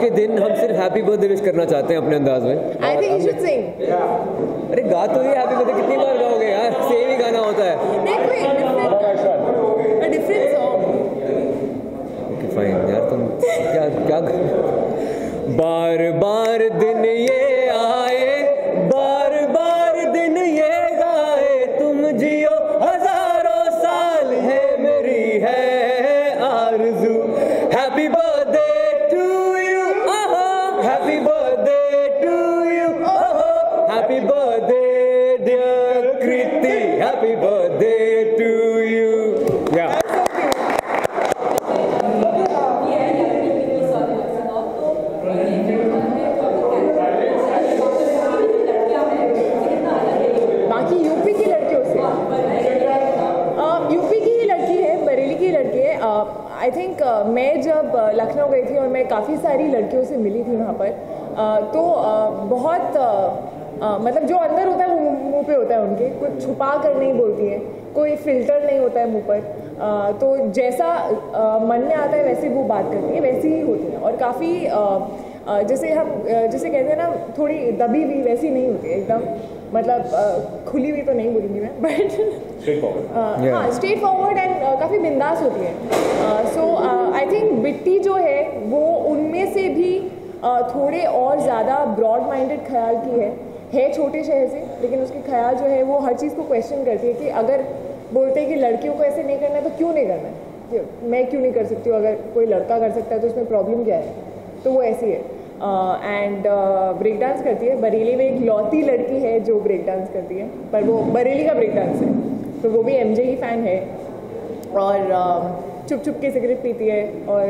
के दिन हम सिर्फ हैप्पी बर्थडे विश करना चाहते हैं अपने अंदाज में। आई थिंक यू शुड सिंग। अरे गा तो ये हैप्पी बर्थडे कितनी बार गाओगे यार, सेम ही गाना होता है। Different song. ओके फाइन यार, तुम क्या बार बार दिन ये आए, बार बार दिन ये गाए, तुम जियो हजारों साल है मेरी है आरज़ू। Happy birthday to you, happy birthday to you, happy birthday dear Kriti, happy birthday to you. या आई थिंक मैं जब लखनऊ गई थी और मैं काफ़ी सारी लड़कियों से मिली थी वहाँ पर, तो बहुत मतलब जो अंदर होता है वो मुंह पे होता है उनके, कुछ छुपा कर नहीं बोलती है, कोई फिल्टर नहीं होता है मुंह पर, तो जैसा मन में आता है वैसे वो बात करती है, वैसी ही होती है। और काफ़ी जैसे कहते हैं ना, थोड़ी दबी हुई वैसी नहीं होती है एकदम, मतलब खुली हुई तो नहीं बोलूँगी मैं, बट हाँ स्ट्रेट फॉरवर्ड एंड काफ़ी बिंदास होती है। सो आई थिंक बिट्टी जो है वो उनमें से भी थोड़े और ज़्यादा ब्रॉड माइंडेड ख्याल की है छोटे शहर से, लेकिन उसके ख्याल जो है वो हर चीज़ को क्वेश्चन करती है कि अगर बोलते हैं कि लड़कियों को ऐसे नहीं करना है तो क्यों नहीं करना है, मैं क्यों नहीं कर सकती हूँ, अगर कोई लड़का कर सकता है तो उसमें प्रॉब्लम क्या है। तो वो ऐसी है एंड ब्रेक डांस करती है। बरेली में एक लौती लड़की है जो ब्रेक डांस करती है, पर वो बरेली का ब्रेक डांस है, तो वो भी MJ ही फ़ैन है और चुप चुप के सिगरेट पीती है और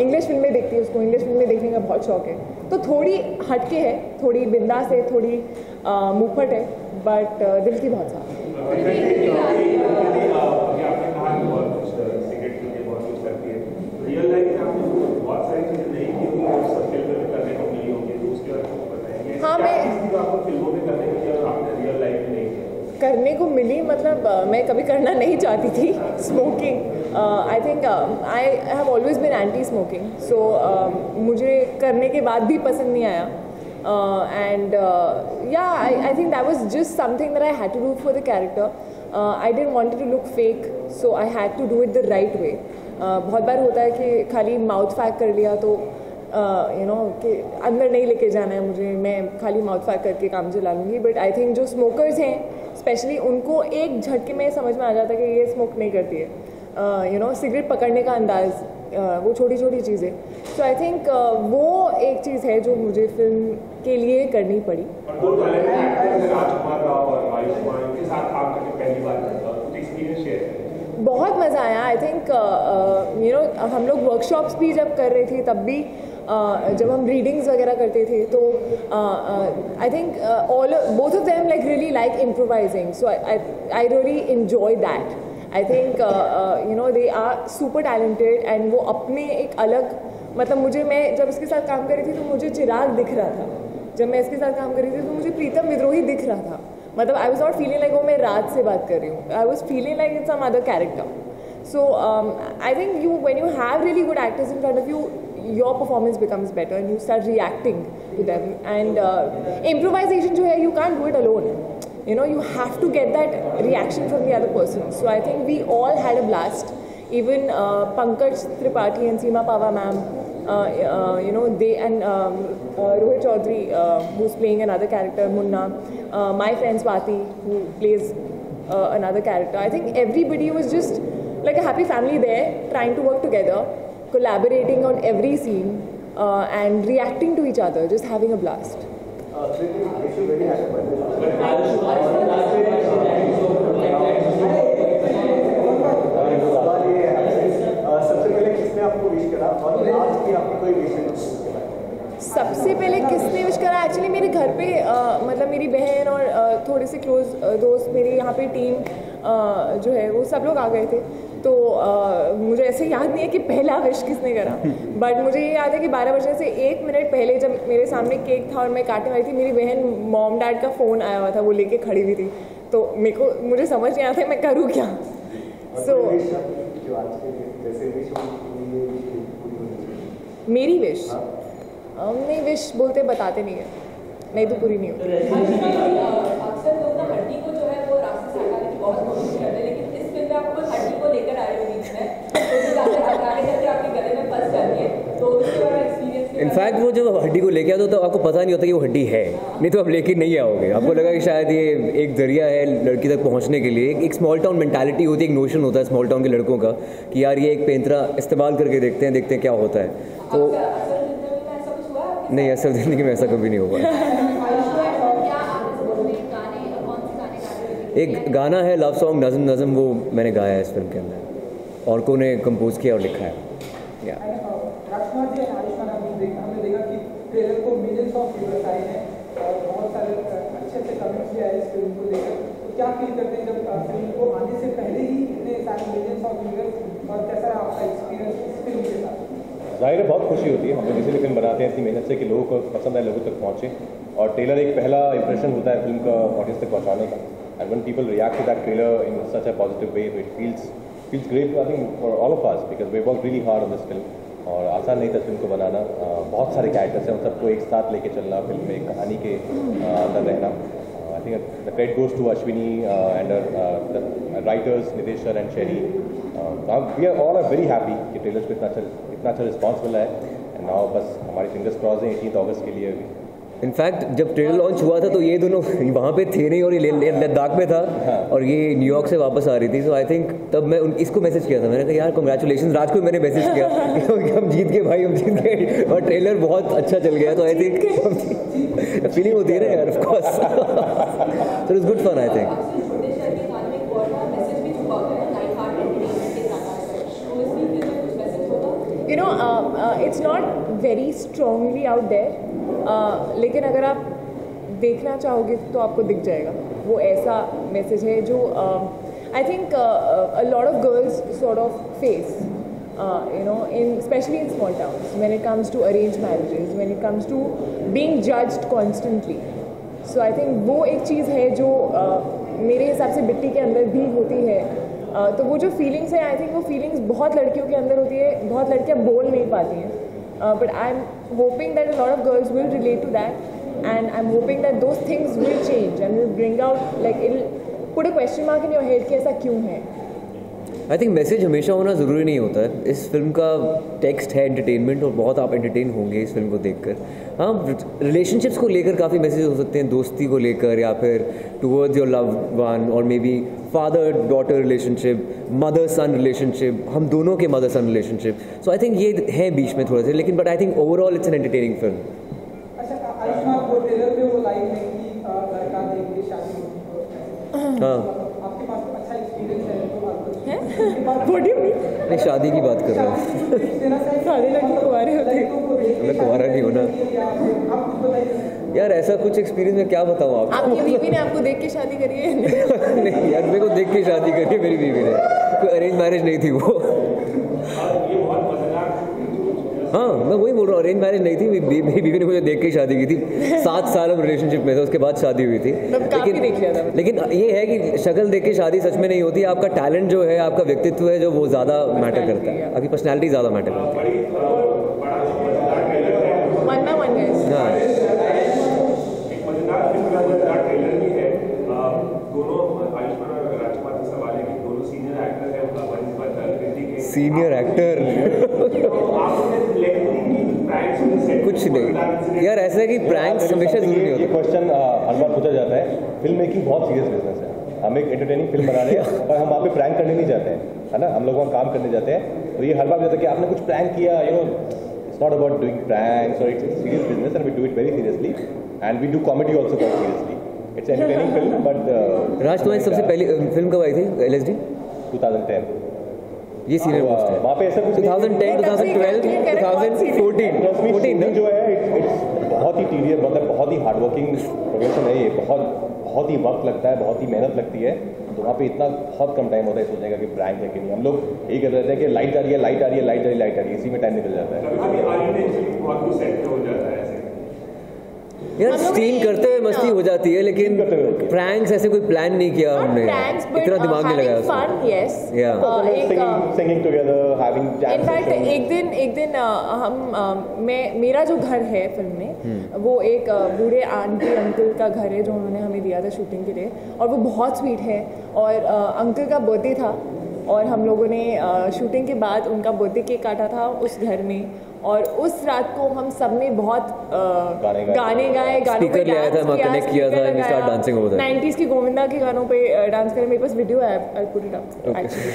इंग्लिश फिल्में देखती है, उसको इंग्लिश फिल्में देखने का बहुत शौक है। तो थोड़ी हटके है, थोड़ी बिंदास है, थोड़ी मुँहफट है, बट दिल की बहुत साफ है। हाँ मैं करने को मिली, मतलब मैं कभी करना नहीं चाहती थी smoking. I think I have always been anti smoking, so मुझे करने के बाद भी पसंद नहीं आया। एंड या I think that was just something that I had to do for the character. I didn't want to look fake, so I had to do it the right way. बहुत बार होता है कि खाली माउथ फैक कर लिया तो यू नो कि अंदर नहीं लेके जाना है मुझे, मैं खाली माउथ फैक करके काम चला लूँगी। बट आई थिंक जो स्मोकर्स हैं स्पेशली, उनको एक झटके में समझ में आ जाता है कि ये स्मोक नहीं करती है। यू नो सिगरेट पकड़ने का अंदाज़, वो छोटी छोटी चीज़ें। सो आई थिंक वो एक चीज़ है जो मुझे फिल्म के लिए करनी पड़ी। बहुत मज़ा आया। आई थिंक यू नो हम लोग वर्कशॉप्स भी जब कर रहे थे तब भी जब हम रीडिंग्स वगैरह करते थे तो I think both of them like really like improvising, so I really enjoy that. I think you know they are super talented and वो अपने एक अलग, मतलब मुझे, मैं जब इसके साथ काम कर रही थी तो मुझे चिराग दिख रहा था, जब मैं इसके साथ काम कर रही थी तो मुझे प्रीतम विद्रोही दिख रहा था। मतलब I was not feeling like वो मैं राज से बात कर रही हूँ, I was feeling like it's some other character. So I think you when you have really good actors in front of you, your performance becomes better and you start reacting to them. And improvisation जो है, you can't do it alone, you know, you have to get that reaction from the other person. So I think we all had a blast. Even Pankaj Tripathi and Seema Pava ma'am, you know, they and Rohit Chaudhary, who's playing another character, Munna, my friend Swati, who plays another character. I think everybody was just like a happy family there, trying to work together, collaborating on every scene and reacting to each other, just having a blast. सबसे पहले किसने wish करा? Actually मेरे घर पे मतलब मेरी बहन और थोड़े से क्लोज दोस्त, मेरी यहाँ पे टीम जो है वो सब लोग आ गए थे, तो मुझे ऐसे याद नहीं है कि पहला विश किसने करा, बट मुझे ये याद है कि 12 बजे से 1 मिनट पहले जब मेरे सामने केक था और मैं काटने वाली थी, मेरी बहन मॉम डैड का फ़ोन आया हुआ था, वो लेके खड़ी हुई थी, तो मुझे समझ नहीं आता मैं करूँ क्या। मेरी विश नहीं, विश बोलते बताते नहीं है, नहीं तो पूरी नहीं होती। अक्सर लोग ना हड्डी को जो है वो रास्ते से हटाने की बहुत कोशिश करते हैं, लेकिन इस फिल्म में आप हड्डी को लेकर आए हो बीच में, तो ज़्यादा हटाने करके आपके गले में फंस जाती है, तो उसके बारे में एक्सपीरियंस। इनफैक्ट वो जब हड्डी को लेके आते हो तो आपको पता नहीं होता कि वो हड्डी है, नहीं तो आप लेके नहीं आओगे। आपको लगा कि शायद ये एक जरिया है लड़की तक पहुंचने के लिए। एक स्मॉल टाउन मेंटालिटी होती है, एक नोशन होता है स्मॉल टाउन के लड़कों का कि यार ये एक पेंतरा इस्तेमाल करके देखते हैं क्या होता है। तो नहीं, असल ज़िंदगी में ऐसा कभी नहीं होगा। एक गाना है लव सॉन्ग नज़म नज़म, वो मैंने गाया है इस फिल्म के अंदर, औरकों ने कंपोज किया और लिखा है। राजकुमार जी, आयुष्मान हमने देखा कि ट्रेलर को मिलियंस ऑफ व्यूअर्स आए हैं और बहुत सारे अच्छे कमेंट्स भी आए इस फिल्म को लेकर, तो क्या फील करते हैं जब फिल्म को आने से पहले ही इतने सारे मिलियंस ऑफ व्यूअर्स, और कैसा आपका एक्सपीरियंस इस फिल्म के साथ? जाहिर है बहुत खुशी होती है, हम लोग इसीलिए फिल्म बनाते हैं इतनी मेहनत से कि लोगों को पसंद आए, लोगों तक पहुँचे, और ट्रेलर एक पहला इंप्रेशन होता है फिल्म का ऑडियंस तक पहुँचाने का। And when people react to that trailer in such a positive way, it feels great I think for all of us, because we work really hard on this film. और आसान नहीं था film को बनाना, बहुत सारे कैरेक्टर्स हैं, उन सबको एक साथ लेके चलना, फिल्म में एक कहानी के अंदर रहना। I think the credit goes to Ashwini and the writers Nitesh sir and Sherry. We are all very happy कि ट्रेलर्स को इतना अच्छा रिस्पॉन्स मिला है। एंड नाउ बस हमारी फिंगर्स क्रॉस हैं 18 अगस्त के लिए अभी। इनफैक्ट जब ट्रेलर लॉन्च हुआ था तो ये दोनों वहाँ पे थे नहीं, और ये लद्दाख में था और ये न्यूयॉर्क से वापस आ रही थी। सो आई थिंक तब मैं इसको मैसेज किया था, मैंने कहा यार कंग्रेचुलेशन, राज को मैंने मैसेज किया कि हम जीत गए भाई, हम जीत गए, और ट्रेलर बहुत अच्छा चल गया। तो आई थिंक फीलिंग होती है ना यार, of course. So it's good fun I think. You know, it's not very strongly out there, लेकिन अगर आप देखना चाहोगे तो आपको दिख जाएगा। वो ऐसा मैसेज है जो I think a lot of girls sort of face, you know, especially in small towns, when it comes to arranged marriages, when it comes to being judged constantly. So I think वो एक चीज़ है जो मेरे हिसाब से बिट्टी के अंदर भी होती है। तो वो जो फीलिंग्स है, आई थिंक वो फीलिंग्स बहुत लड़कियों के अंदर होती है, बहुत लड़कियां बोल नहीं पाती हैं, but I am hoping that a lot of girls will relate to that, and I am hoping that those things will change and will bring out, like it will put a question mark in your head कि ऐसा क्यों है। I think message हमेशा होना ज़रूरी नहीं होता है। इस फिल्म का टेक्स्ट है एंटरटेनमेंट, और बहुत आप एंटरटेन होंगे इस फिल्म को देखकर। हाँ, रिलेशनशिप्स को लेकर काफ़ी मैसेज हो सकते हैं, दोस्ती को लेकर, या फिर टुवर्ड्स योर लव वन, और may be father daughter relationship, mother sun relationship, हम दोनों के mother sun relationship. So I think ये है बीच में थोड़ा सा, लेकिन but I think overall it's an entertaining film. अच्छा, आयुष्मान को ट्रेलर पे वो लाइन में कि लड़का देंगे शादी होगी, हाँ, आपके पास अच्छा एक्सपीरियंस है तो नहीं, शादी की बात कर रहा हूँ। सारे लड़के कुंवारे होते हैं, मैं कुंवारा नहीं हूँ ना यार, ऐसा कुछ एक्सपीरियंस में क्या बताऊँ आपको। आपकी बीवी ने आपको देख के शादी करी है? नहीं यार, मेरे को देख के शादी करी है मेरी बीवी ने, कोई अरेंज मैरिज नहीं थी वो। हाँ, मैं वही बोल रहा हूँ, अरेंज मैरिज नहीं थी, मेरी बीवी ने मुझे देख के ही शादी की थी। 7 साल हम रिलेशनशिप में थे, उसके बाद शादी हुई थी। लेकिन ये है कि शक्ल देख के शादी सच में नहीं होती, आपका टैलेंट जो है, आपका व्यक्तित्व है जो, वो ज़्यादा मैटर करता है, आपकी पर्सनैलिटी ज़्यादा मैटर करती है। हाँ, सीनियर एक्टर कुछ नहीं यार, ऐसा है कि प्रैंक्स हमेशा जरूरी नहीं होते। ये क्वेश्चन हर बार पूछा जाता है। फिल्म मेकिंग बहुत सीरियस बिजनेस है, हम एक एंटरटेनिंग फिल्म बना रहे हैं और हम वहाँ पे प्रैंक करने नहीं जाते हैं, है ना, हम लोग वहाँ काम करने जाते हैं। तो ये हर बार जाता है कि आपने कुछ प्रैंक किया, you know, it's not about doing pranks, और it's serious business and we do it very seriously, and we do comedy also very seriously. It's entertaining film, but Raj, तुम्हारी सबसे पहली फिल्म कब आई थी? LSD 2010। ये सीनियर पोस्ट है वहाँ पे ऐसा कुछ 2010, 2012, 2014 जो है, इट्स बहुत ही टीडियस, मतलब बहुत ही हार्डवर्किंग प्रोफेशन है ये, बहुत ही वक्त लगता है, बहुत ही मेहनत लगती है। तो वहाँ पे इतना बहुत कम टाइम होता है सोचने का कि प्रैंक है कि नहीं। हम लोग यही कर रहे थे कि लाइट आ रही है, लाइट आ रही है, लाइट आ रही है, लाइट आ रही है, इसी में टाइम निकल जाता है। यार हम लोग स्टीम ने करते हुए एक दिन, मस्ती हो जाती है, लेकिन प्रैंक्स ऐसे कोई प्लान नहीं किया हमने, इतना दिमाग नहीं लगाया उसमें। Fun yes Yeah. singing together, having jam in fact sessions. एक दिन मेरा जो घर है फिल्म में वो एक बूढ़े आंटी अंकल का घर है जो उन्होंने हमें दिया था शूटिंग के लिए, और वो बहुत स्वीट है। और अंकल का बर्थडे था और हम लोगों ने शूटिंग के बाद उनका बर्थडे केक काटा था उस घर में, और उस रात को हम सब ने बहुत गाने गाए, गानों पे Speaker ले आया था, डांस वहाँ connect किया था, and we start dancing over there. 90s की गोविंदा के गानों पे डांस करें। मेरे पास वीडियो है, I put it up actually.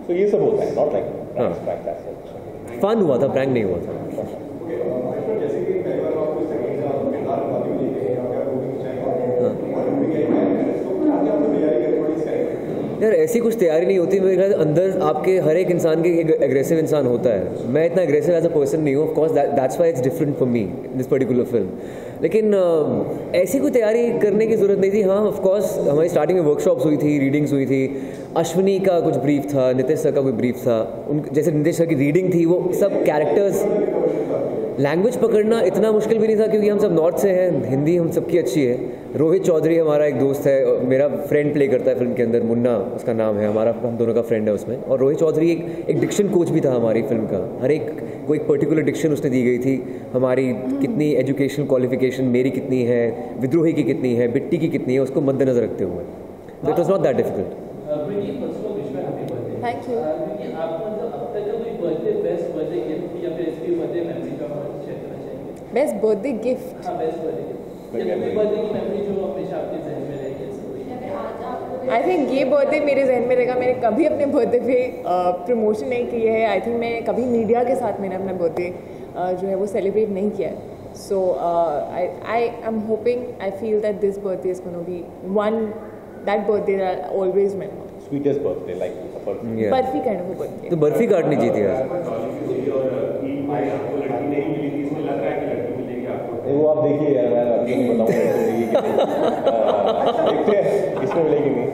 So ये सब होता है, not like pranks as such. Fun हुआ था, प्रैंक नहीं हुआ था। यार ऐसी कुछ तैयारी नहीं होती, मेरे ख्याल से अंदर आपके हर एक इंसान के एक एग्रेसिव इंसान होता है। मैं इतना एग्रेसिव एज अ पर्सन नहीं हूँ, of course that's why it's different for me in this particular film. लेकिन ऐसी कोई तैयारी करने की ज़रूरत नहीं थी। हाँ ऑफ कोर्स हमारी स्टार्टिंग में वर्कशॉप्स हुई थी, रीडिंग्स हुई थी, अश्विनी का कुछ ब्रीफ था, नितेश सर का कोई ब्रीफ था, उन जैसे नितेश सर की रीडिंग थी, वो सब कैरेक्टर्स लैंग्वेज पकड़ना इतना मुश्किल भी नहीं था क्योंकि हम सब नॉर्थ से हैं, हिंदी हम सबकी अच्छी है। रोहित चौधरी हमारा एक दोस्त है, मेरा फ्रेंड प्ले करता है फिल्म के अंदर, मुन्ना उसका नाम है, हमारा हम दोनों का फ्रेंड है उसमें। और रोहित चौधरी एक डिक्शन कोच भी था हमारी फिल्म का, हर एक को एक पर्टिकुलर डिक्शन उसने दी गई थी। हमारी कितनी एजुकेशनल क्वालिफिकेशन मेरी कितनी है, विद्रोही की कितनी है, बिट्टी की कितनी है, उसको मद्देनजर रखते हुए it was not that difficult. Thank you. Best birthday gift, I think ये बर्थडे मेरे जहन में रहेगा। मैंने कभी अपने बर्थडे पे प्रमोशन नहीं की है। आई थिंक मैंने कभी मीडिया के साथ मैंने अपना बर्थडे जो है वो सेलिब्रेट नहीं किया है। So I am hoping, I feel that this birthday is gonna be one that birthday that I always remember. Sweetest birthday, like a birthday. Yeah. Barfi kind of birthday. तो बर्फी काटनी चाहिए थी यार। वो आप देखिए यार, मैं अभी नहीं बताऊंगा इसको मिलेगी कि नहीं। देखते हैं किसको मिलेगी नहीं।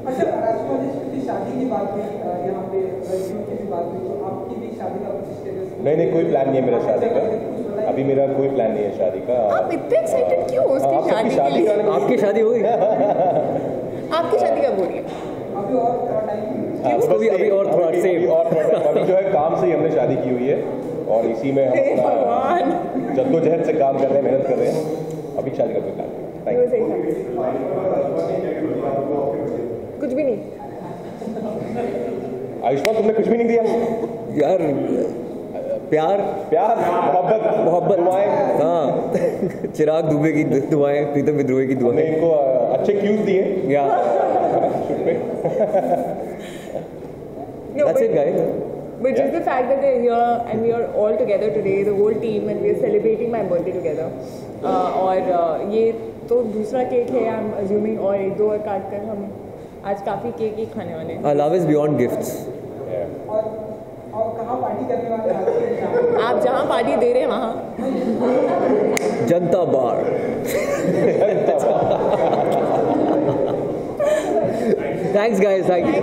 अच्छा राजकुमार जी की शादी की बात हुई यहाँ पे, लड़कियों की भी बात हुई, तो आपकी भी शादी का कुछ स्टेटस? नहीं कोई प्लान नहीं है मेरा शादी का, अभी मेरा कोई प्लान नहीं है शादी का। आप इतने एक्साइटेड क्यों उसकी आप सबकी शादी के लिए? आपकी शादी हो गई? आपकी शादी कब हो रही है? अभी और थोड़ा टाइम, उसको भी अभी और थोड़ा सेव अभी जो है काम से ही हमने शादी की हुई है और इसी में हे हम भगवान, जद्दोजहद से काम कर रहे हैं, मेहनत कर रहे हैं। अभी शादी का कोई प्लान नहीं। ये सही था। कुछ भी नहीं। आयुष्मान तुमने कुछ भी नहीं दिया यार, प्यार प्यार मोहब्बत दुआएं। हाँ चिराग दुबे की दुआएं, प्रीतम विद्रोही की हमने दुआएं। इनको अच्छे क्यूज दिए या No, that's it guys। but just the fact that they're here and we are all together today, the whole team, and we are celebrating my birthday together. और ये तो दूसरा केक है, I'm assuming, और एक दो और काट कर हम आज काफ़ी केक ही खाने वाले हैं। Our love is beyond gifts। और कहाँ पार्टी करने वाले हैं आज की शाम? आप जहाँ पार्टी दे रहे हैं वहाँ। जनता बार। Thanks guys, thank you।